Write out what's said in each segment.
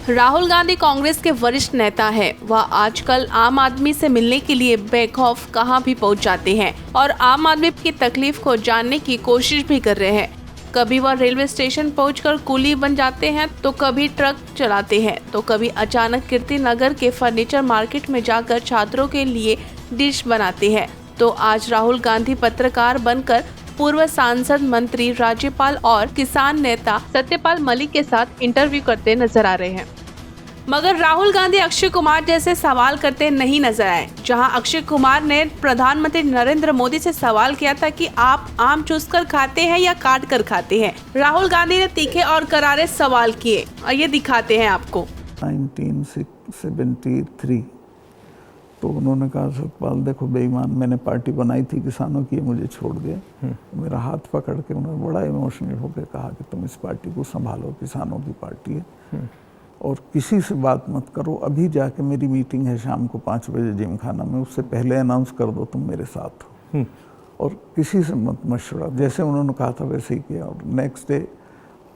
राहुल गांधी कांग्रेस के वरिष्ठ नेता हैं। वह आजकल आम आदमी से मिलने के लिए बेखौफ कहां भी पहुंच जाते हैं और आम आदमी की तकलीफ को जानने की कोशिश भी कर रहे हैं। कभी वह रेलवे स्टेशन पहुंचकर कुली बन जाते हैं, तो कभी ट्रक चलाते हैं, तो कभी अचानक कीर्ति नगर के फर्नीचर मार्केट में जाकर छात्रों के लिए डिश बनाते हैं। तो आज राहुल गांधी पत्रकार बनकर पूर्व सांसद, मंत्री, राज्यपाल और किसान नेता सत्यपाल मलिक के साथ इंटरव्यू करते नजर आ रहे हैं। मगर राहुल गांधी अक्षय कुमार जैसे सवाल करते नहीं नजर आए। जहां अक्षय कुमार ने प्रधानमंत्री नरेंद्र मोदी से सवाल किया था कि आप आम चूसकर खाते हैं या काट कर खाते हैं, राहुल गांधी ने तीखे और करारे सवाल किए और ये दिखाते हैं आपको। 1973 तो उन्होंने कहा, सतपाल देखो बेईमान, मैंने पार्टी बनाई थी किसानों की, मुझे छोड़ दिया। मेरा हाथ पकड़ के उन्होंने बड़ा इमोशनल होकर कहा कि तुम इस पार्टी को संभालो, किसानों की पार्टी है और किसी से बात मत करो। अभी जाके मेरी मीटिंग है शाम को 5 बजे जिम खाना में, उससे पहले अनाउंस कर दो तुम मेरे साथ हो और किसी से मत मशवरा। जैसे उन्होंने कहा था वैसे ही किया और नेक्स्ट डे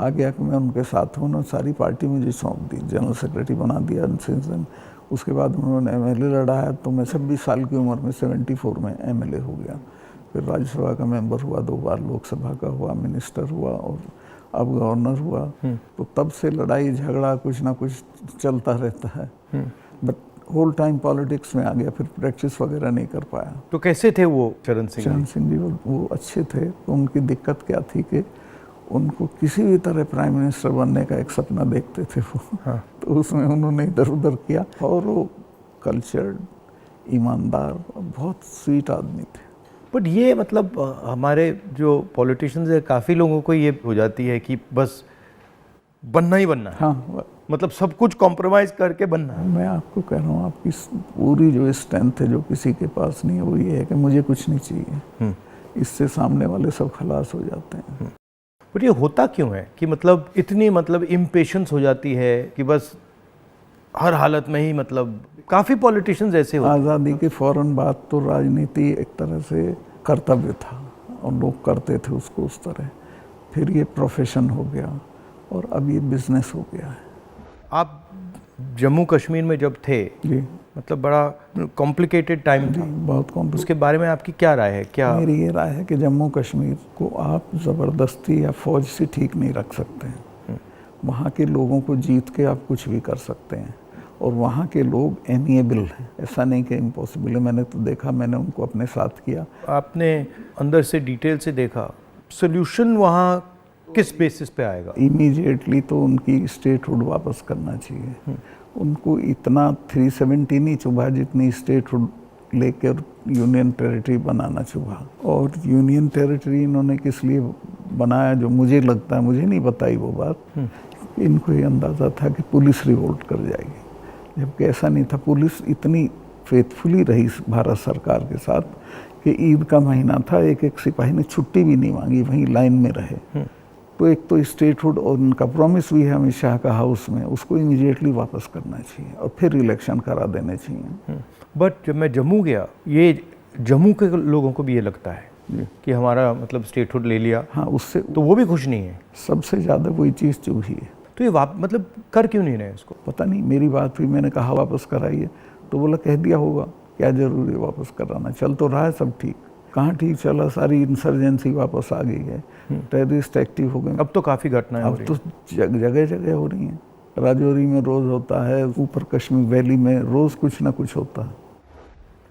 आ गया कि मैं उनके साथ हूँ। उन्होंने सारी पार्टी मुझे सौंप दी, जनरल सेक्रेटरी बना दिया। उसके बाद उन्होंने एमएलए लड़ाया तो मैं 26 साल की उम्र में 74 में एमएलए हो गया। फिर राज्यसभा का मेंबर हुआ, 2 बार लोकसभा का हुआ, मिनिस्टर हुआ और अब गवर्नर हुआ। तो तब से लड़ाई झगड़ा कुछ ना कुछ चलता रहता है। बट होल टाइम पॉलिटिक्स में आ गया, फिर प्रैक्टिस वगैरह नहीं कर पाया। तो कैसे थे वो चरण सिंह जी? वो अच्छे थे। तो उनकी दिक्कत क्या थी कि उनको किसी भी तरह प्राइम मिनिस्टर बनने का एक सपना देखते थे वो। हाँ। तो उसमें उन्होंने इधर उधर किया और वो कल्चर्ड, ईमानदार, बहुत स्वीट आदमी थे। बट ये मतलब हमारे जो पॉलिटिशियंस है, काफ़ी लोगों को ये हो जाती है कि बस बनना ही बनना है। हाँ, मतलब सब कुछ कॉम्प्रोमाइज़ करके बनना है। मैं आपको कह रहा हूँ, आपकी पूरी जो स्ट्रेंथ है जो किसी के पास नहीं है, वो ये है कि मुझे कुछ नहीं चाहिए। इससे सामने वाले सब खलास हो जाते हैं। बट ये होता क्यों है कि मतलब इतनी इम्पेशेंस हो जाती है कि बस हर हालत में ही काफ़ी पॉलिटिशियंस ऐसे होते हैं। आज़ादी के फ़ौरन बाद तो राजनीति एक तरह से कर्तव्य था और लोग करते थे उसको उस तरह। फिर ये प्रोफेशन हो गया और अब ये बिजनेस हो गया है। आप जम्मू कश्मीर में जब थे जी, बड़ा कॉम्प्लिकेटेड टाइम था। बहुत कॉम्प्लिकेटेड। उसके बारे में आपकी क्या राय है? क्या मेरी ये राय है कि जम्मू कश्मीर को आप ज़बरदस्ती या फौज से ठीक नहीं रख सकते हैं। वहाँ के लोगों को जीत के आप कुछ भी कर सकते हैं और वहाँ के लोग एमिएबल हैं। ऐसा नहीं कि इम्पॉसिबल है। मैंने तो देखा, मैंने उनको अपने साथ किया। आपने अंदर से डिटेल से देखा, सोल्यूशन वहाँ किस बेसिस पे आएगा? इमीडिएटली तो उनकी स्टेटहुड वापस करना चाहिए। उनको इतना 370 नहीं चुभा जितनी स्टेटहुड लेकर यूनियन टेरिटरी बनाना चुभा। और यूनियन टेरिटरी इन्होंने किस लिए बनाया, जो मुझे लगता है, मुझे नहीं बताई वो बात, इनको ये अंदाज़ा था कि पुलिस रिवोल्ट कर जाएगी, जबकि ऐसा नहीं था। पुलिस इतनी फेथफुली रही भारत सरकार के साथ कि ईद का महीना था, एक सिपाही ने छुट्टी भी नहीं मांगी, वहीं लाइन में रहे। तो एक तो स्टेटहुड और उनका प्रॉमिस भी है अमित शाह का हाउस में, उसको इमीडिएटली वापस करना चाहिए और फिर इलेक्शन करा देने चाहिए। बट जब मैं जम्मू गया, ये जम्मू के लोगों को भी ये लगता है कि हमारा स्टेटहुड ले लिया। हाँ, उससे तो वो भी खुश नहीं है। सबसे ज़्यादा वही चीज़ चुभी है। तो ये कर क्यों नहीं रहे इसको? पता नहीं। मेरी बात हुई, मैंने कहा वापस कराइए, तो बोला कह दिया होगा, क्या जरूरी है वापस कराना, चल तो रहा है सब ठीक। कहाँ ठीक चला? सारी इंसर्जेंसी वापस आ गई है, टेररिस्ट एक्टिव हो गए। अब तो काफ़ी घटनाएं हो रही हैं। अब तो जगह जगह हो रही हैं। राजौरी में रोज़ होता है, ऊपर कश्मीर वैली में रोज़ कुछ ना कुछ होता है।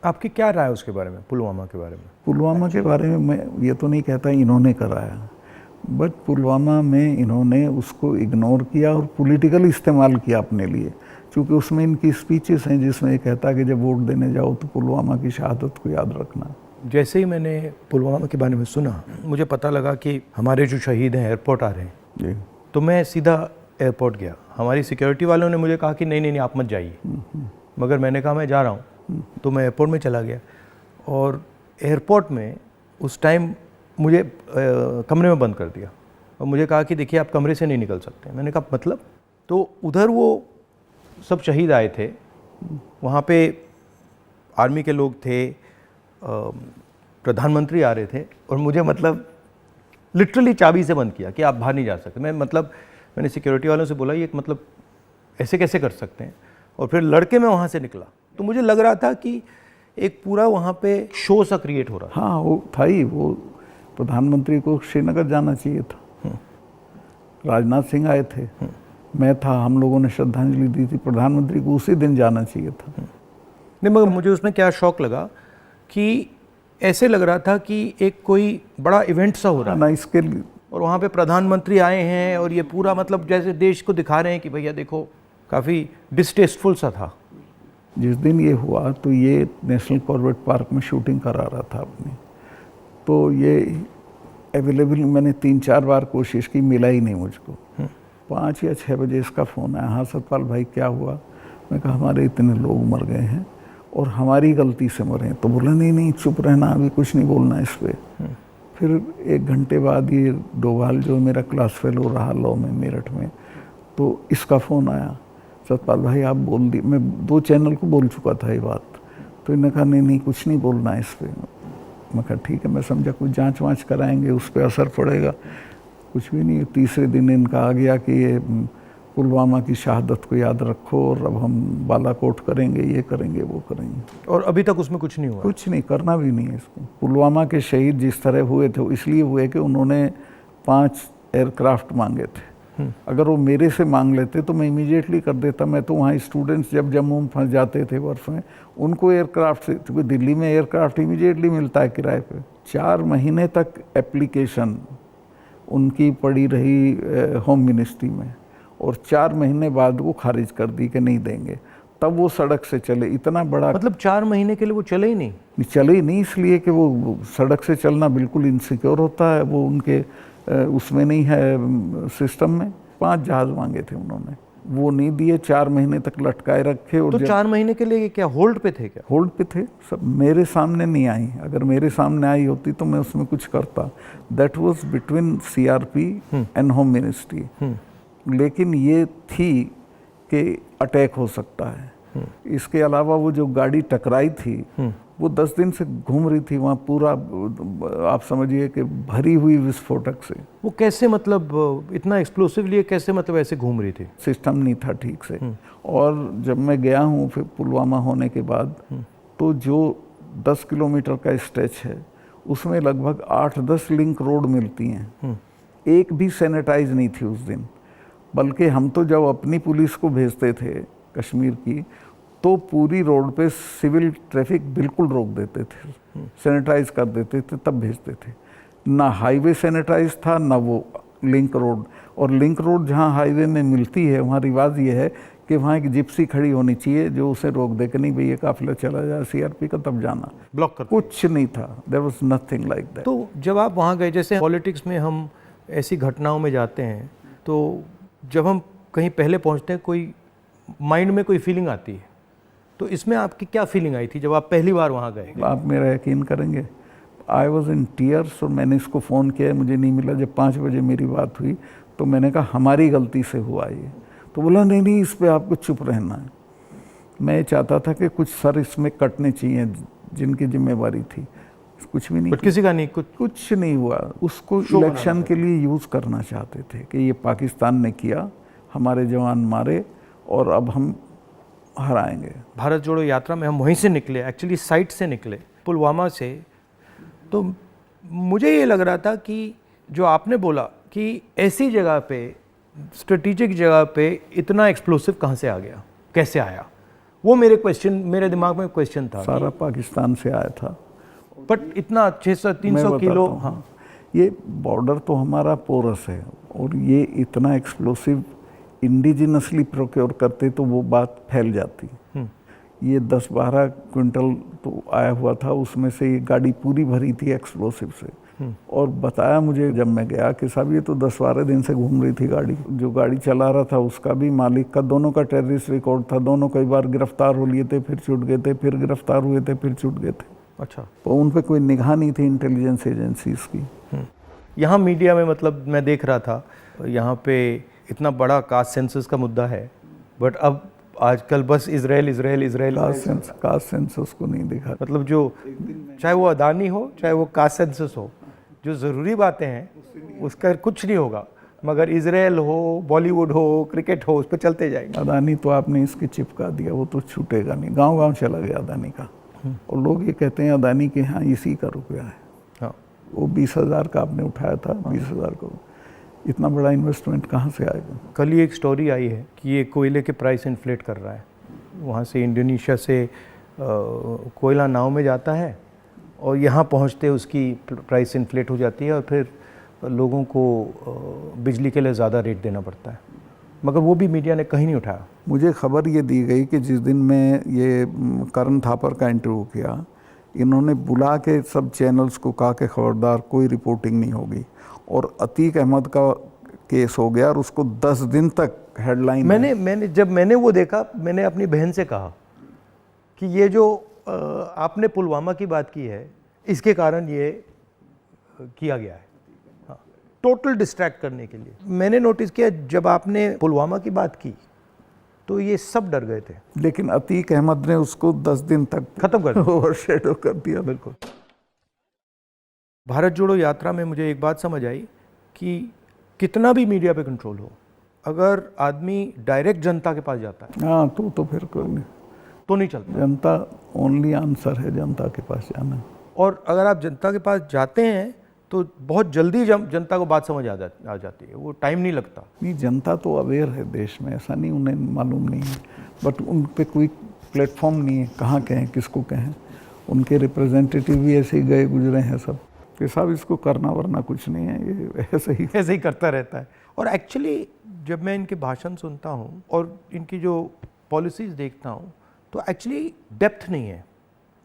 आपकी क्या राय है उसके बारे में, पुलवामा के बारे में? पुलवामा के बारे में मैं ये तो नहीं कहता इन्होंने कराया, बट पुलवामा में इन्होंने उसको इग्नोर किया और पॉलिटिकल इस्तेमाल किया अपने लिए। क्योंकि उसमें इनकी स्पीचेस हैं जिसमें कहता है कि जब वोट देने जाओ तो पुलवामा की शहादत को याद रखना। जैसे ही मैंने पुलवामा के बारे में सुना, मुझे पता लगा कि हमारे जो शहीद हैं एयरपोर्ट आ रहे हैं जी। तो मैं सीधा एयरपोर्ट गया। हमारी सिक्योरिटी वालों ने मुझे कहा कि नहीं आप मत जाइए, मगर मैंने कहा मैं जा रहा हूँ। तो मैं एयरपोर्ट में चला गया और एयरपोर्ट में उस टाइम मुझे कमरे में बंद कर दिया और मुझे कहा कि देखिए आप कमरे से नहीं निकल सकते। मैंने कहा मतलब? तो उधर वो सब शहीद आए थे, वहाँ पे आर्मी के लोग थे, प्रधानमंत्री आ रहे थे और मुझे लिटरली चाबी से बंद किया कि आप बाहर नहीं जा सकते। मैंने सिक्योरिटी वालों से बोला ये ऐसे कैसे कर सकते हैं। और फिर लड़के मैं वहाँ से निकला तो मुझे लग रहा था कि एक पूरा वहाँ पे शो सा क्रिएट हो रहा था। हाँ वो था ही, वो प्रधानमंत्री को श्रीनगर जाना चाहिए था, राजनाथ सिंह आए थे, मैं था, हम लोगों ने श्रद्धांजलि दी थी, प्रधानमंत्री को उसी दिन जाना चाहिए था। नहीं मगर मुझे उसमें क्या शौक लगा कि ऐसे लग रहा था कि एक कोई बड़ा इवेंट सा हो रहा है ना इसके लिए, और वहाँ पे प्रधानमंत्री आए हैं और ये पूरा मतलब जैसे देश को दिखा रहे हैं कि भैया देखो, काफ़ी डिस्टेस्टफुल सा था। जिस दिन ये हुआ तो ये नेशनल कॉर्बेट पार्क में शूटिंग करा रहा था अपनी, तो ये अवेलेबल मैंने 3-4 बार कोशिश की, मिला ही नहीं मुझको। 5 या 6 बजे इसका फ़ोन आया, हाँ सतपाल भाई क्या हुआ? मैं कहा हमारे इतने लोग मर गए हैं और हमारी गलती से मरे हैं। तो बोला नहीं नहीं चुप रहना, अभी कुछ नहीं बोलना इस पर। फिर 1 घंटे बाद ये डोभाल जो मेरा क्लास फेलो रहा लॉ में मेरठ में, तो इसका फ़ोन आया, सतपाल भाई आप बोल दी। मैं 2 चैनल को बोल चुका था ये बात, तो इन्होंने कहा नहीं नहीं कुछ नहीं बोलना है इस पर। मैं कहा ठीक है, मैं समझा कुछ जांच वाँच कराएंगे, उस पर असर पड़ेगा। कुछ भी नहीं। तीसरे दिन इनका आ गया कि ये पुलवामा की शहादत को याद रखो और अब हम बालाकोट करेंगे, ये करेंगे, वो करेंगे। और अभी तक उसमें कुछ नहीं हुआ? कुछ नहीं, करना भी नहीं है इसको। पुलवामा के शहीद जिस तरह हुए थे इसलिए हुए कि उन्होंने 5 एयरक्राफ्ट मांगे थे। अगर वो मेरे से मांग लेते तो मैं इमीडिएटली कर देता। मैं तो वहाँ स्टूडेंट्स जब जम्मू में फंस जाते थे बर्फ में, उनको एयरक्राफ्ट से, क्योंकि दिल्ली में एयरक्राफ्ट इमीडिएटली मिलता है किराए पे। 4 महीने तक एप्लीकेशन उनकी पड़ी रही होम मिनिस्ट्री में और 4 महीने बाद वो खारिज कर दी कि नहीं देंगे। तब वो सड़क से चले। इतना बड़ा, मतलब 4 महीने के लिए वो चले ही नहीं? चले ही नहीं इसलिए कि वो सड़क से चलना बिल्कुल इनसिक्योर होता है, वो उनके उसमें नहीं है सिस्टम में। 5 जहाज मांगे थे उन्होंने, वो नहीं दिए। 4 महीने तक लटकाए रखे। और तो 4 महीने के लिए क्या होल्ड पे थे? क्या होल्ड पे थे सब? मेरे सामने नहीं आई। अगर मेरे सामने आई होती तो मैं उसमें कुछ करता। That was between CRP and home ministry. लेकिन ये थी कि अटैक हो सकता है। इसके अलावा वो जो गाड़ी टकराई थी वो 10 दिन से घूम रही थी वहाँ, पूरा आप समझिए कि भरी हुई विस्फोटक से। वो कैसे, मतलब इतना एक्सप्लोसिवली कैसे, मतलब ऐसे घूम रही थी? सिस्टम नहीं था ठीक से। और जब मैं गया हूँ फिर पुलवामा होने के बाद, तो जो 10 किलोमीटर का स्ट्रेच है उसमें लगभग 8-10 लिंक रोड मिलती हैं। एक भी सैनिटाइज नहीं थी उस दिन। बल्कि हम तो जब अपनी पुलिस को भेजते थे कश्मीर की, तो पूरी रोड पे सिविल ट्रैफिक बिल्कुल रोक देते थे, सैनिटाइज कर देते थे, तब भेजते थे। ना हाईवे सैनिटाइज था ना वो लिंक रोड। और लिंक रोड जहाँ हाईवे में मिलती है वहाँ रिवाज ये है कि वहाँ एक जिप्सी खड़ी होनी चाहिए जो उसे रोक दे कि नहीं भैया काफिला चला जाए सीआरपी का, तब जाना। ब्लॉक कर कुछ नहीं था, there was nothing like that. तो जब आप वहाँ गए, जैसे पॉलिटिक्स में हम ऐसी घटनाओं में जाते हैं, तो जब हम कहीं पहले पहुँचते हैं कोई माइंड में कोई फीलिंग आती है, तो इसमें आपकी क्या फीलिंग आई थी जब आप पहली बार वहाँ गए? आप मेरा यकीन करेंगे, आई वॉज इन टीयर्स। और मैंने इसको फ़ोन किया, मुझे नहीं मिला। जब 5 बजे मेरी बात हुई तो मैंने कहा हमारी गलती से हुआ ये। तो बोला नहीं नहीं इस पर आपको चुप रहना है। मैं चाहता था कि कुछ सर इसमें कटने चाहिए जिनकी जिम्मेवारी थी। कुछ भी नहीं, किसी का नहीं, कुछ नहीं हुआ। उसको इलेक्शन के लिए यूज़ करना चाहते थे कि ये पाकिस्तान ने किया, हमारे जवान मारे और अब हम हराएंगे। भारत जोड़ो यात्रा में हम वहीं से निकले, एक्चुअली साइट से निकले, पुलवामा से। तो मुझे ये लग रहा था कि जो आपने बोला कि ऐसी जगह पे, स्ट्रेटेजिक जगह पे इतना एक्सप्लोसिव कहाँ से आ गया, कैसे आया, वो मेरे दिमाग में क्वेश्चन था। सारा पाकिस्तान से आया था, बट इतना 600-300 किलो। हाँ, ये बॉर्डर तो हमारा पोरस है और ये इतना एक्सप्लोसिव इंडिजिनसली प्रोक्योर करते तो वो बात फैल जाती। ये 10-12 क्विंटल तो आया हुआ था, उसमें से ये गाड़ी पूरी भरी थी एक्सप्लोसिव से। और बताया मुझे जब मैं गया कि साहब ये तो 10-12 दिन से घूम रही थी गाड़ी। जो गाड़ी चला रहा था उसका भी, मालिक का, दोनों का टेररिस्ट रिकॉर्ड था। दोनों कई बार गिरफ्तार हो लिए थे, फिर छूट गए थे, फिर गिरफ्तार हुए थे, फिर छूट गए थे। अच्छा, तो उन पर कोई निगाह नहीं थी इंटेलिजेंस एजेंसीज की। यहाँ मीडिया में, मतलब मैं देख रहा था यहाँ पे इतना बड़ा कास्ट सेंसस का मुद्दा है, बट अब आजकल बस इजराइल कास्ट सेंसस को नहीं देखा। मतलब जो चाहे वो अदानी हो चाहे वो कास्ट सेंसस हो, जो ज़रूरी बातें हैं उसका कुछ नहीं होगा। मगर इजराइल हो, बॉलीवुड हो, क्रिकेट हो, उस पर चलते जाएंगे। अदानी तो आपने इसके चिपका दिया, वो तो छूटेगा नहीं, गांव-गांव चला गया अदानी का। और लोग ये कहते हैं अदानी के यहाँ इसी का रुपया है। हाँ, वो 20,000 का आपने उठाया था, 20,000 को इतना बड़ा इन्वेस्टमेंट कहाँ से आएगा? कल ही एक स्टोरी आई है कि ये कोयले के प्राइस इन्फ्लेट कर रहा है। वहाँ से इंडोनेशिया से कोयला नाव में जाता है और यहाँ पहुँचते उसकी प्राइस इन्फ्लेट हो जाती है और फिर लोगों को बिजली के लिए ज़्यादा रेट देना पड़ता है, मगर वो भी मीडिया ने कहीं नहीं उठाया। मुझे खबर ये दी गई कि जिस दिन मैं ये करण थापर का इंटरव्यू किया, इन्होंने बुला के सब चैनल्स को कहा कि खबरदार कोई रिपोर्टिंग नहीं होगी, और अतीक अहमद का केस हो गया और उसको 10 दिन तक हेडलाइन। जब मैंने वो देखा, मैंने अपनी बहन से कहा कि ये जो आपने पुलवामा की बात की है, इसके कारण ये किया गया है, हाँ, टोटल डिस्ट्रैक्ट करने के लिए। मैंने नोटिस किया जब आपने पुलवामा की बात की तो ये सब डर गए थे, लेकिन अतीक अहमद ने उसको 10 दिन तक खत्म कर दिया, ओवरशैडो कर दिया। बिल्कुल। भारत जोड़ो यात्रा में मुझे एक बात समझ आई कि कितना भी मीडिया पे कंट्रोल हो, अगर आदमी डायरेक्ट जनता के पास जाता है, हाँ, तो फिर कोई नहीं, तो नहीं चलता। जनता ओनली आंसर है, जनता के पास जाना। और अगर आप जनता के पास जाते हैं तो बहुत जल्दी जनता को बात समझ आ जाती है, वो टाइम नहीं लगता। नहीं, जनता तो अवेयर है देश में, ऐसा नहीं उन्हें मालूम नहीं है, बट उन पे कोई प्लेटफॉर्म नहीं है, कहाँ कहें, किसको कहें। उनके रिप्रेजेंटेटिव भी ऐसे ही गए गुजरे हैं सब कि साहब इसको करना वरना कुछ नहीं है, ये ऐसे ही करता रहता है। और एक्चुअली जब मैं इनके भाषण सुनता हूँ और इनकी जो पॉलिसीज़ देखता हूँ तो एक्चुअली डेप्थ नहीं है,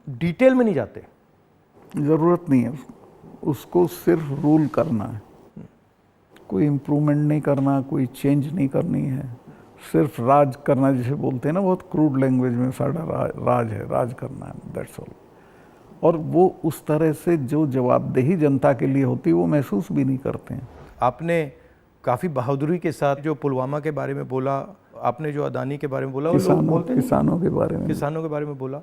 डिटेल में नहीं जाते। ज़रूरत नहीं है उसको सिर्फ रूल करना है, कोई इम्प्रूवमेंट नहीं करना, कोई चेंज नहीं करनी है, सिर्फ राज करना, जिसे बोलते हैं ना बहुत क्रूड लैंग्वेज में, सारा राज है, राज करना है, दैट्स ऑल। और वो उस तरह से जो जवाबदेही जनता के लिए होती है वो महसूस भी नहीं करते हैं। आपने काफ़ी बहादुरी के साथ जो पुलवामा के बारे में बोला, आपने जो अदानी के बारे में बोला, किसानों के बारे में बोला,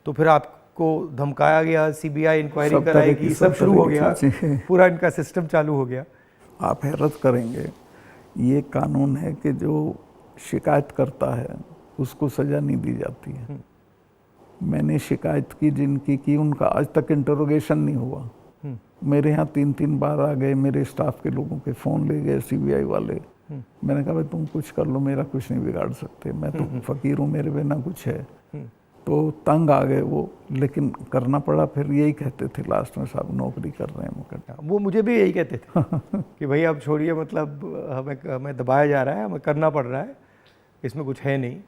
तो फिर आपको धमकाया गया, सीबीआई इंक्वायरी कराएगी, सब शुरू हो गया, पूरा इनका सिस्टम चालू हो गया। आप हैरत करेंगे, ये कानून है कि जो शिकायत करता है उसको सज़ा नहीं दी जाती है। मैंने शिकायत की जिनकी की, उनका आज तक इंटरोगेशन नहीं हुआ। मेरे यहाँ 3-3 बार आ गए, मेरे स्टाफ के लोगों के फ़ोन ले गए सीबीआई वाले। मैंने कहा भाई तुम कुछ कर लो, मेरा कुछ नहीं बिगाड़ सकते, मैं तो फ़कीर हूँ, मेरे बिना कुछ है। तो तंग आ गए वो, लेकिन करना पड़ा। फिर यही कहते थे लास्ट में, साहब नौकरी कर रहे हैं। वो मुझे भी यही कहते थे कि भाई अब छोड़िए, मतलब हमें दबाया जा रहा है, हमें करना पड़ रहा है, इसमें कुछ है नहीं।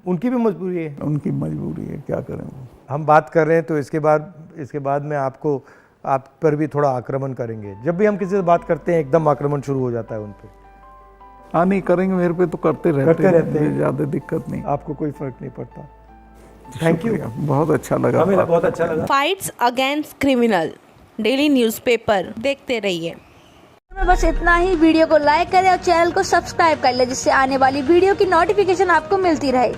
उनकी भी मजबूरी है, उनकी मजबूरी है, क्या करें। हम बात कर रहे हैं तो इसके बाद में आप पर भी थोड़ा आक्रमण करेंगे। जब भी हम किसी से बात करते हैं एकदम आक्रमण शुरू हो जाता है उन पे। हाँ, नहीं करेंगे, मेरे पे तो करते रहते हैं, ज़्यादा दिक्कत नहीं, आपको कोई फर्क नहीं पड़ता। थैंक यू, बहुत अच्छा लगा, हमें बहुत अच्छा लगा। Fights against criminal daily newspaper देखते रहिए। बस इतना ही। वीडियो को लाइक करें और चैनल को सब्सक्राइब कर लें, जिससे आने वाली वीडियो की नोटिफिकेशन आपको मिलती रहे।